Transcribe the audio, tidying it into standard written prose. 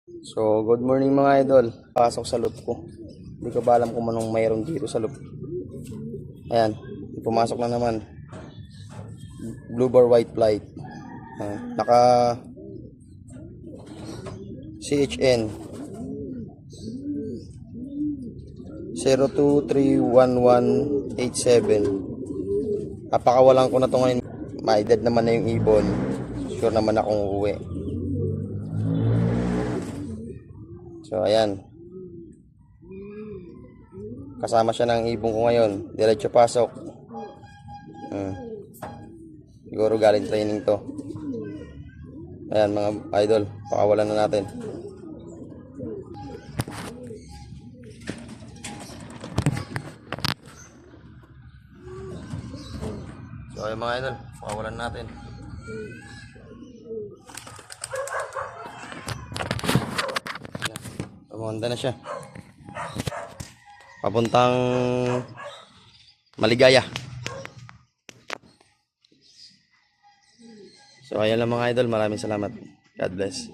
So, good morning mga idol. Pasok sa loop ko. Hindi ko ba alam kung anong mayroon dito sa loop. Ayan, pumasok na naman. Blue bar white flight. Naka CHN 02311187. Napakawalan ko na to ngayon. Maedad naman na yung ibon. Sure naman akong uuwi. So ayan. Kasama siya ng ibon ko ngayon. Diretso pasok. Siguro galing training to. Ayan mga idol, pakawalan na natin. So ayan mga idol, pakawalan natin. Pumunta na siya. Papuntang Maligaya. So ayan lang mga idol, maraming salamat. God bless.